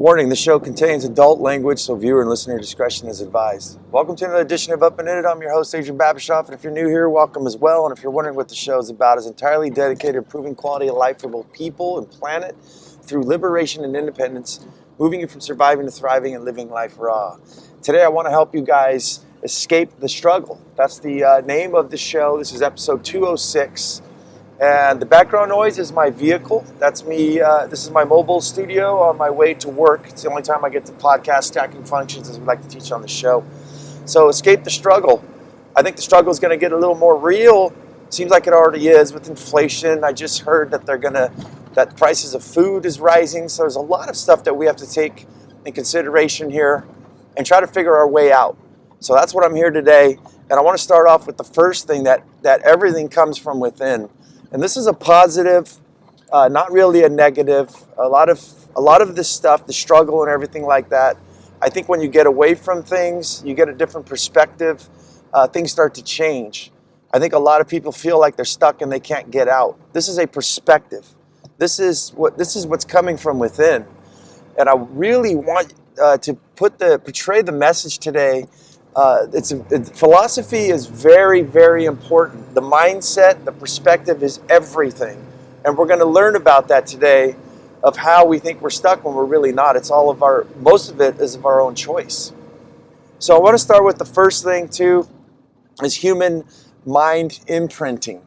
Warning, the show contains adult language, so viewer and listener discretion is advised. Welcome to another edition of Up and In It. I'm your host, Adrian Babashoff, and if you're new here, welcome as well. And if you're wondering what the show is about, it's entirely dedicated to improving quality of life for both people and planet through liberation and independence, moving you from surviving to thriving and living life raw. Today, I want to help you guys escape the struggle. That's the name of the show. This is episode 206. And the background noise is my vehicle. That's me. This is my mobile studio on my way to work. It's the only time I get to podcast stacking functions, as we like to teach on the show. So escape the struggle. I think the struggle is going to get a little more real. Seems like it already is with inflation. I just heard that that prices of food is rising. So there's a lot of stuff that we have to take in consideration here and try to figure our way out. So that's what I'm here today. And I want to start off with the first thing, that everything comes from within. And this is a positive, not really a negative. A lot of this stuff, the struggle and everything like that, I think when you get away from things, you get a different perspective, things start to change. I think a lot of people feel like they're stuck and they can't get out. This is a perspective. This is what's coming from within. And I really want to portray the message today. Philosophy is very, very important. The mindset, the perspective is everything. And we're going to learn about that today, of how we think we're stuck when we're really not. Most of it is of our own choice. So I want to start with the first thing too, is human mind imprinting.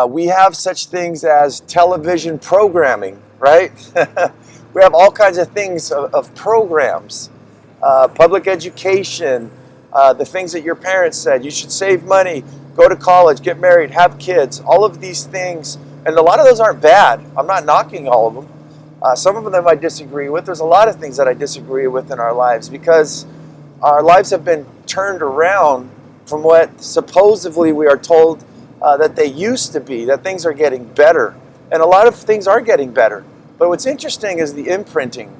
We have such things as television programming, right? We have all kinds of things of programs, public education, the things that your parents said. You should save money, go to college, get married, have kids, all of these things. And a lot of those aren't bad. I'm not knocking all of them. Some of them I disagree with. There's a lot of things that I disagree with in our lives, because our lives have been turned around from what supposedly we are told that they used to be, that things are getting better. And a lot of things are getting better. But what's interesting is the imprinting.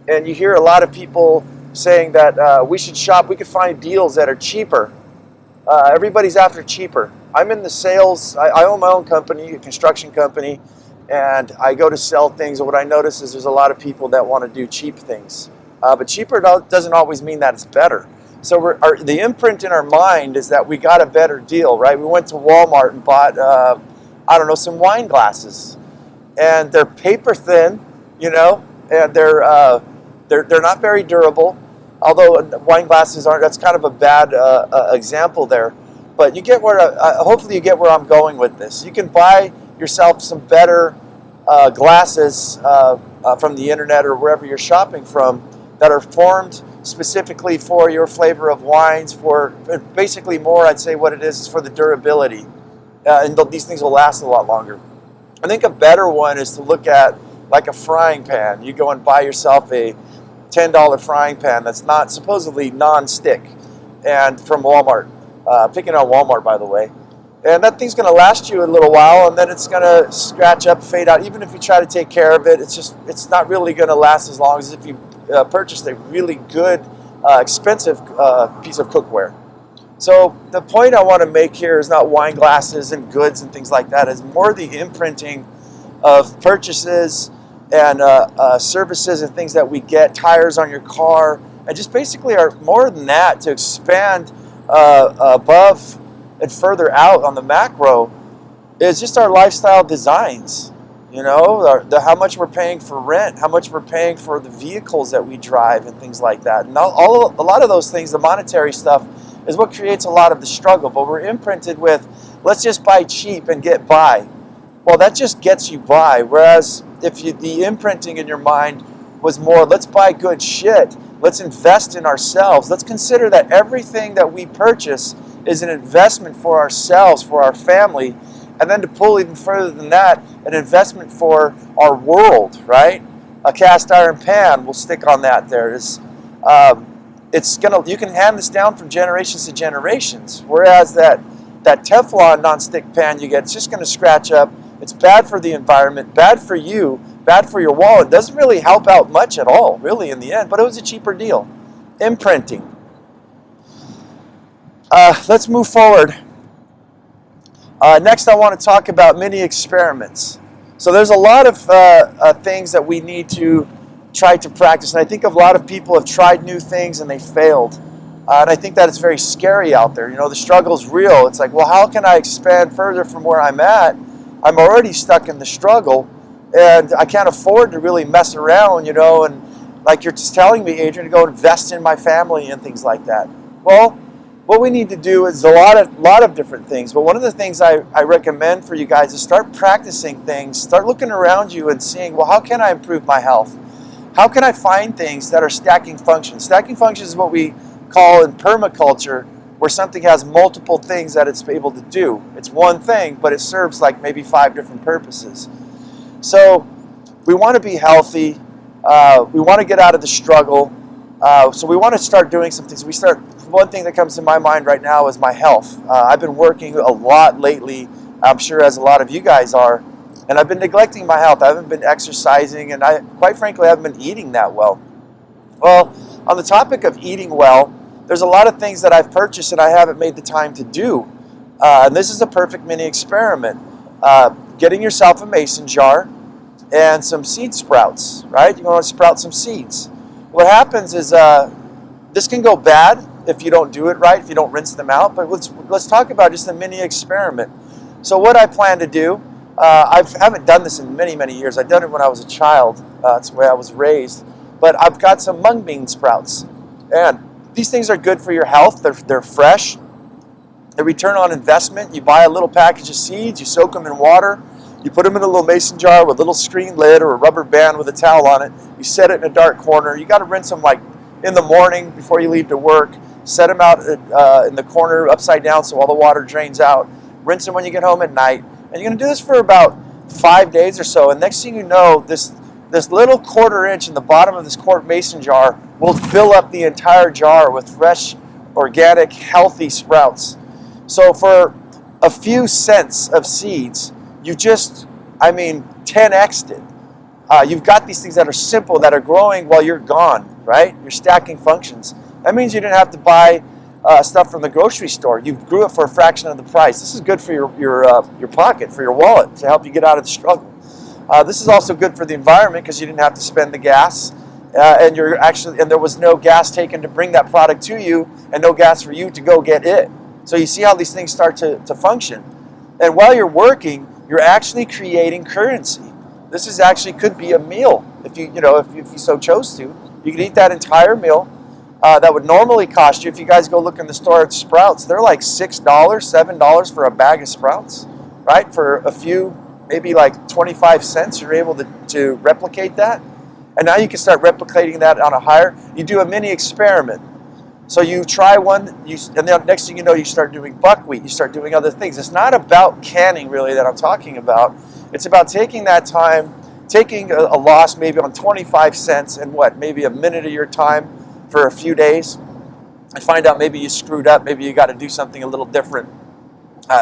And you hear a lot of people saying that we should shop, we could find deals that are cheaper. Everybody's after cheaper. I'm in the sales, I own my own company, a construction company, and I go to sell things, and what I notice is there's a lot of people that want to do cheap things. But cheaper doesn't always mean that it's better. So the imprint in our mind is that we got a better deal, right? We went to Walmart and bought, some wine glasses. And they're paper thin, and they're not very durable. Although wine glasses aren't, that's kind of a bad example there. But you get hopefully you get where I'm going with this. You can buy yourself some better glasses from the internet or wherever you're shopping from, that are formed specifically for your flavor of wines, for basically more, I'd say what it is for the durability. And these things will last a lot longer. I think a better one is to look at like a frying pan. You go and buy yourself a $10 frying pan that's not supposedly non-stick, and from Walmart. Picking on Walmart, by the way. And that thing's going to last you a little while, and then it's going to scratch up, fade out. Even if you try to take care of it, it's not really going to last as long as if you purchased a really good, expensive piece of cookware. So the point I want to make here is not wine glasses and goods and things like that. It's more the imprinting of purchases and services and things that we get, tires on your car, and just basically are more than that, to expand above and further out on the macro, is just our lifestyle designs. How much we're paying for rent, how much we're paying for the vehicles that we drive and things like that. And a lot of those things, the monetary stuff, is what creates a lot of the struggle. But we're imprinted with, let's just buy cheap and get by. Well, that just gets you by. Whereas the imprinting in your mind was more, let's buy good shit. Let's invest in ourselves. Let's consider that everything that we purchase is an investment for ourselves, for our family. And then to pull even further than that, an investment for our world, right? A cast iron pan, we'll stick on that there. You can hand this down from generations to generations. Whereas that Teflon non-stick pan you get, it's just going to scratch up. It's bad for the environment, bad for you, bad for your wallet. It doesn't really help out much at all, really, in the end. But it was a cheaper deal. Imprinting. Let's move forward. Next, I want to talk about mini experiments. So there's a lot of things that we need to tried to practice. And I think a lot of people have tried new things and they failed. And I think that it's very scary out there. You know, the struggle is real. It's like, well, how can I expand further from where I'm at? I'm already stuck in the struggle, and I can't afford to really mess around, you know, and like you're just telling me, Adrian, to go invest in my family and things like that. Well, what we need to do is a lot of different things, but one of the things I recommend for you guys is start practicing things, start looking around you and seeing, well, how can I improve my health? How can I find things that are stacking functions? Stacking functions is what we call in permaculture, where something has multiple things that it's able to do. It's one thing, but it serves like maybe 5 different purposes. So we want to be healthy. We want to get out of the struggle. So we want to start doing some things. One thing that comes to my mind right now is my health. I've been working a lot lately, I'm sure as a lot of you guys are, and I've been neglecting my health. I haven't been exercising, and I, quite frankly, haven't been eating that well. Well, on the topic of eating well, there's a lot of things that I've purchased and I haven't made the time to do. And this is a perfect mini experiment. Getting yourself a mason jar and some seed sprouts, right? You want to sprout some seeds. What happens is this can go bad if you don't do it right, if you don't rinse them out. But let's talk about just a mini experiment. So what I plan to do, I haven't done this in many, many years. I've done it when I was a child. That's the way I was raised. But I've got some mung bean sprouts. And these things are good for your health. They're fresh. The return on investment, you buy a little package of seeds, you soak them in water, you put them in a little mason jar with a little screen lid or a rubber band with a towel on it. You set it in a dark corner. You got to rinse them like in the morning before you leave to work. Set them out in the corner upside down so all the water drains out. Rinse them when you get home at night. And you're going to do this for about 5 days or so. And next thing you know, this little 1/4 inch in the bottom of this quart mason jar will fill up the entire jar with fresh, organic, healthy sprouts. So for a few cents of seeds, you just, 10x'd it. You've got these things that are simple, that are growing while you're gone, right? You're stacking functions. That means you didn't have to buy stuff from the grocery store. You grew it for a fraction of the price. This is good for your pocket, for your wallet, to help you get out of the struggle. This is also good for the environment because you didn't have to spend the gas, and there was no gas taken to bring that product to you, and no gas for you to go get it. So you see how these things start to function. And while you're working, you're actually creating currency. This is actually could be a meal if you so chose to. You could eat that entire meal. That would normally cost you, if you guys go look in the store at Sprouts, they're like $6, $7 for a bag of Sprouts, right? For a few, maybe like 25 cents, you're able to replicate that. And now you can start replicating that on a higher. You do a mini experiment. So you try one, and then next thing you know, you start doing buckwheat, you start doing other things. It's not about canning, really, that I'm talking about. It's about taking that time, taking a loss maybe on 25 cents and maybe a minute of your time for a few days, and find out maybe you screwed up, maybe you got to do something a little different.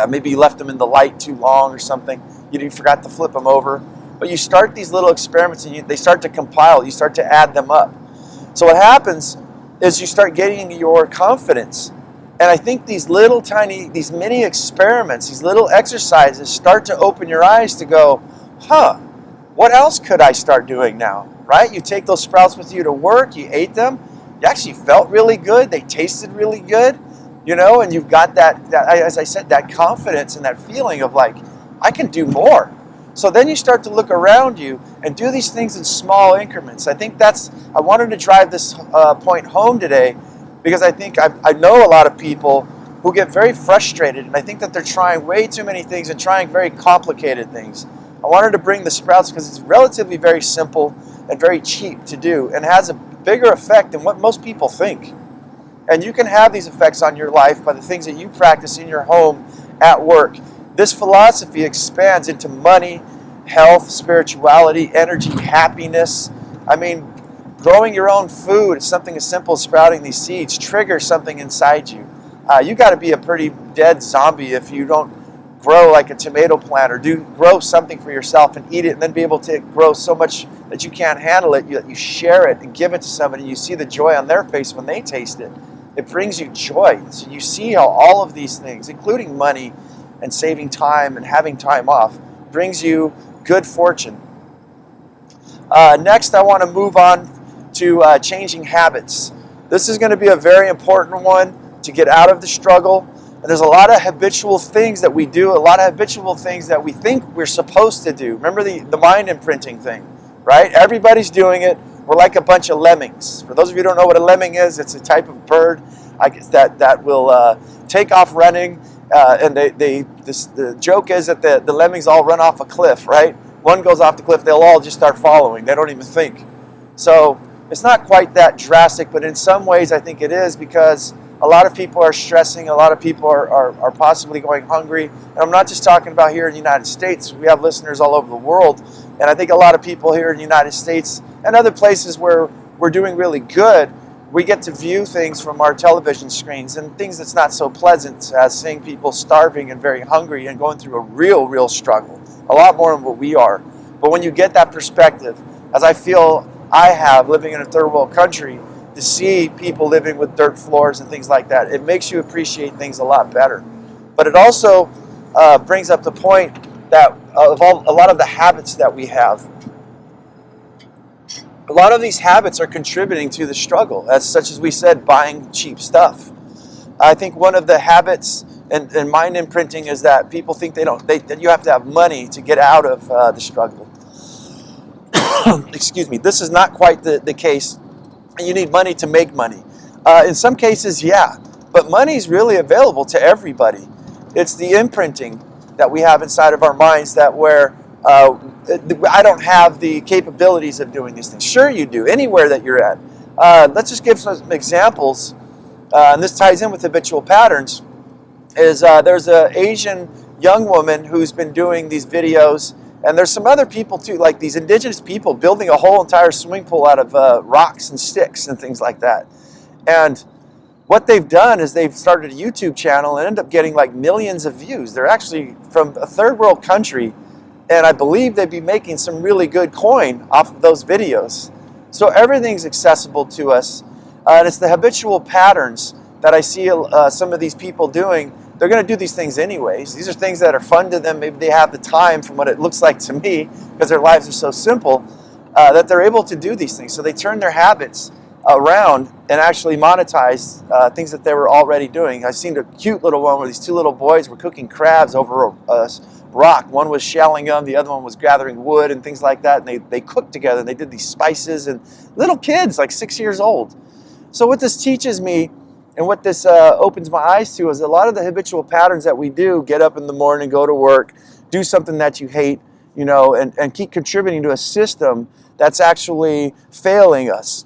Maybe you left them in the light too long or something. You forgot to flip them over. But you start these little experiments and they start to compile, you start to add them up. So what happens is you start getting your confidence. And I think these mini experiments, these little exercises start to open your eyes to go, what else could I start doing now, right? You take those sprouts with you to work, you ate them, you actually felt really good, they tasted really good, and you've got that, as I said, that confidence and that feeling of like, I can do more. So then you start to look around you and do these things in small increments. I think I wanted to drive this point home today because I know a lot of people who get very frustrated, and I think that they're trying way too many things and trying very complicated things. I wanted to bring the sprouts because it's relatively very simple and very cheap to do and has a bigger effect than what most people think. And you can have these effects on your life by the things that you practice in your home, at work. This philosophy expands into money, health, spirituality, energy, happiness. Growing your own food, something as simple as sprouting these seeds, triggers something inside you. You got to be a pretty dead zombie if you don't grow like a tomato plant or grow something for yourself and eat it and then be able to grow so much that you can't handle it, that you share it and give it to somebody. You see the joy on their face when they taste it. It brings you joy. So you see how all of these things, including money and saving time and having time off, brings you good fortune. Next, I want to move on to changing habits. This is going to be a very important one to get out of the struggle. And there's a lot of habitual things that we do, a lot of habitual things that we think we're supposed to do. Remember the mind imprinting thing, right? Everybody's doing it. We're like a bunch of lemmings. For those of you who don't know what a lemming is, it's a type of bird, I guess, that will take off running. And the joke is that the lemmings all run off a cliff, right? One goes off the cliff, they'll all just start following. They don't even think. So it's not quite that drastic, but in some ways I think it is, because a lot of people are stressing, a lot of people are possibly going hungry. And I'm not just talking about here in the United States. We have listeners all over the world. And I think a lot of people here in the United States and other places where we're doing really good, we get to view things from our television screens and things that's not so pleasant, as seeing people starving and very hungry and going through a real struggle, a lot more than what we are. But when you get that perspective, as I feel I have living in a third world country, to see people living with dirt floors and things like that, it makes you appreciate things a lot better. But it also brings up the point that of a lot of the habits that we have, a lot of these habits are contributing to the struggle, as such as we said, buying cheap stuff. I think one of the habits in mind imprinting is that people think that you have to have money to get out of the struggle. Excuse me. This is not quite the case. You need money to make money. In some cases, yeah, but money's really available to everybody. It's the imprinting that we have inside of our minds that where I don't have the capabilities of doing these things. Sure you do, anywhere that you're at. Let's just give some examples, and this ties in with habitual patterns. There's an Asian young woman who's been doing these videos, and there's some other people too, like these indigenous people building a whole entire swimming pool out of rocks and sticks and things like that. And what they've done is they've started a YouTube channel and end up getting like millions of views. They're actually from a third world country, and I believe they'd be making some really good coin off of those videos. So everything's accessible to us, and it's the habitual patterns that I see some of these people doing. They're going to do these things anyways. These are things that are fun to them. Maybe they have the time, from what it looks like to me, because their lives are so simple, that they're able to do these things. So they turn their habits around and actually monetize things that they were already doing. I've seen a cute little one where these two little boys were cooking crabs over a rock. One was shelling them, the other one was gathering wood and things like that, and they cooked together. They did these spices, and little kids, like 6 years old. So what this teaches me, and what this opens my eyes to, is a lot of the habitual patterns that we do, get up in the morning, go to work, do something that you hate, and keep contributing to a system that's actually failing us.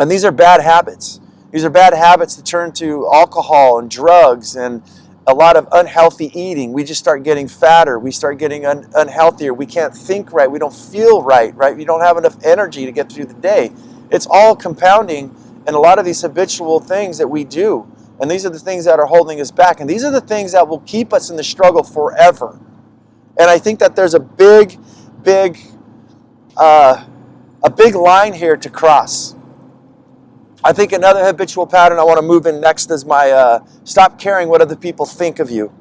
And these are bad habits. These are bad habits to turn to alcohol and drugs and a lot of unhealthy eating. We just start getting fatter. We start getting unhealthier. We can't think right. We don't feel right? We don't have enough energy to get through the day. It's all compounding in a lot of these habitual things that we do. And these are the things that are holding us back. And these are the things that will keep us in the struggle forever. And I think that there's a big line here to cross. I think another habitual pattern I want to move in next is my stop caring what other people think of you.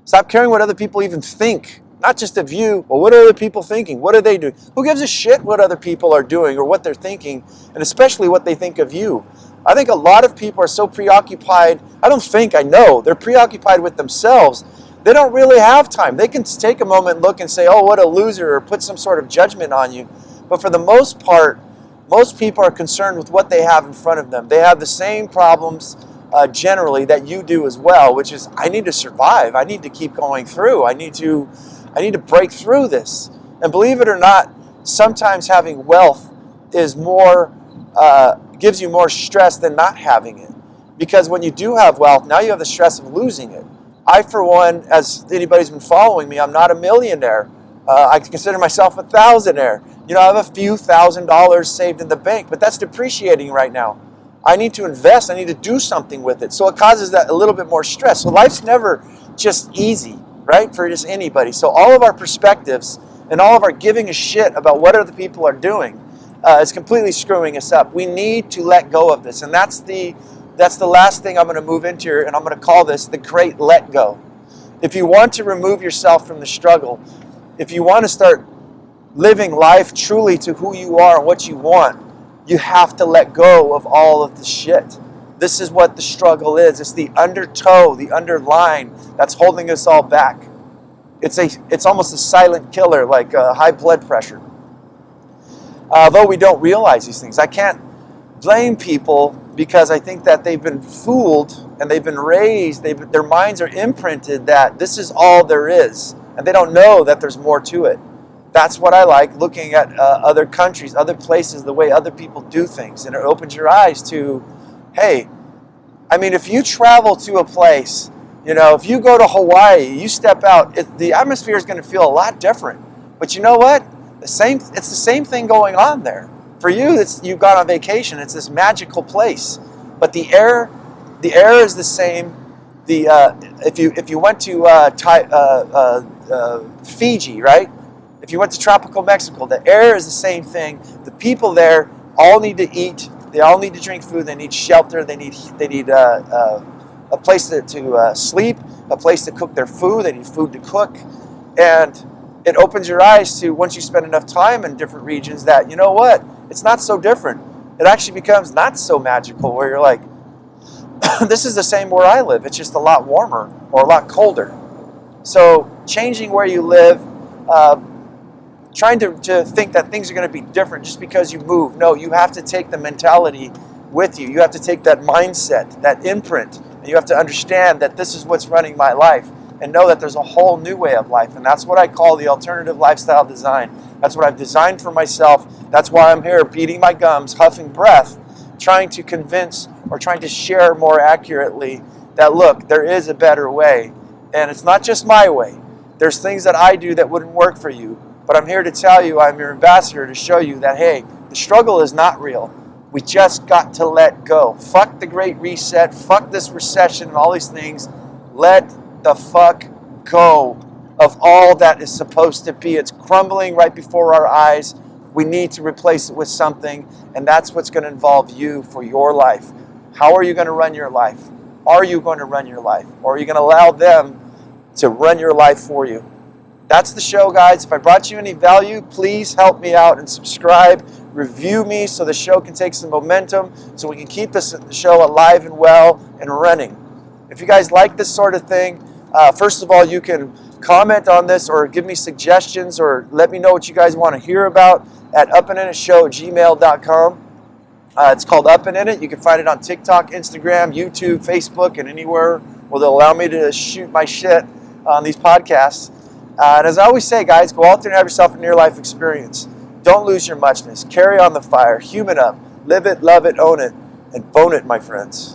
Stop caring what other people even think. Not just of you, but what are other people thinking? What are they doing? Who gives a shit what other people are doing or what they're thinking, and especially what they think of you? I think a lot of people are so preoccupied. I know. They're preoccupied with themselves. They don't really have time. They can take a moment and look and say, oh, what a loser, or put some sort of judgment on you. But for the most part, most people are concerned with what they have in front of them. They have the same problems generally that you do as well, which is, I need to survive. I need to keep going through. I need to break through this. And believe it or not, sometimes having wealth is gives you more stress than not having it. Because when you do have wealth, now you have the stress of losing it. I, for one, as anybody's been following me, I'm not a millionaire. I consider myself a thousandaire. I have a few $1,000s saved in the bank, but that's depreciating right now. I need to invest. I need to do something with it. So it causes that a little bit more stress. So life's never just easy, right, for just anybody. So all of our perspectives and all of our giving a shit about what other people are doing is completely screwing us up. We need to let go of this. And that's the last thing I'm going to move into here, and I'm going to call this the great let go. If you want to remove yourself from the struggle, if you want to start living life truly to who you are and what you want, you have to let go of all of the shit. This is what the struggle is. It's the undertow, the underline that's holding us all back. It's almost a silent killer, like high blood pressure. Although we don't realize these things, I can't blame people because I think that they've been fooled and they've been raised, their minds are imprinted that this is all there is, and they don't know that there's more to it. That's what I like, looking at other countries, other places, the way other people do things, and it opens your eyes to, hey, I mean, if you travel to a place, if you go to Hawaii, you step out, the atmosphere is going to feel a lot different. But you know what? It's the same thing going on there. For you, you've gone on vacation. It's this magical place. But the air is the same. If you went to Fiji, right? If you went to tropical Mexico, the air is the same thing. The people there all need to eat. They all need to drink food. They need shelter. They need a place to sleep, a place to cook their food. They need food to cook, and it opens your eyes to, once you spend enough time in different regions, that you know what, it's not so different. It actually becomes not so magical, where you're like, this is the same where I live. It's just a lot warmer or a lot colder. So changing where you live, trying to think that things are going to be different just because you move. No, you have to take the mentality with you. You have to take that mindset, that imprint, and you have to understand that this is what's running my life, and know that there's a whole new way of life. And that's what I call the alternative lifestyle design. That's what I've designed for myself. That's why I'm here beating my gums, huffing breath, trying to convince or trying to share more accurately that, look, there is a better way. And it's not just my way. There's things that I do that wouldn't work for you. But I'm here to tell you, I'm your ambassador to show you that, hey, the struggle is not real. We just got to let go. Fuck the Great Reset. Fuck this recession and all these things. Let the fuck go of all that is supposed to be. It's crumbling right before our eyes. We need to replace it with something, and that's what's going to involve you for your life. How are you going to run your life? Are you going to run your life? Or are you going to allow them to run your life for you? That's the show, guys. If I brought you any value, please help me out and subscribe. Review me so the show can take some momentum, so we can keep the show alive and well and running. If you guys like this sort of thing, first of all, you can comment on this or give me suggestions or let me know what you guys want to hear about at upandinitshow@gmail.com. It's called Up and In It. You can find it on TikTok, Instagram, YouTube, Facebook, and anywhere where they'll allow me to shoot my shit on these podcasts. And as I always say, guys, go out there and have yourself a near-life experience. Don't lose your muchness. Carry on the fire. Human up. Live it, love it, own it, and bone it, my friends.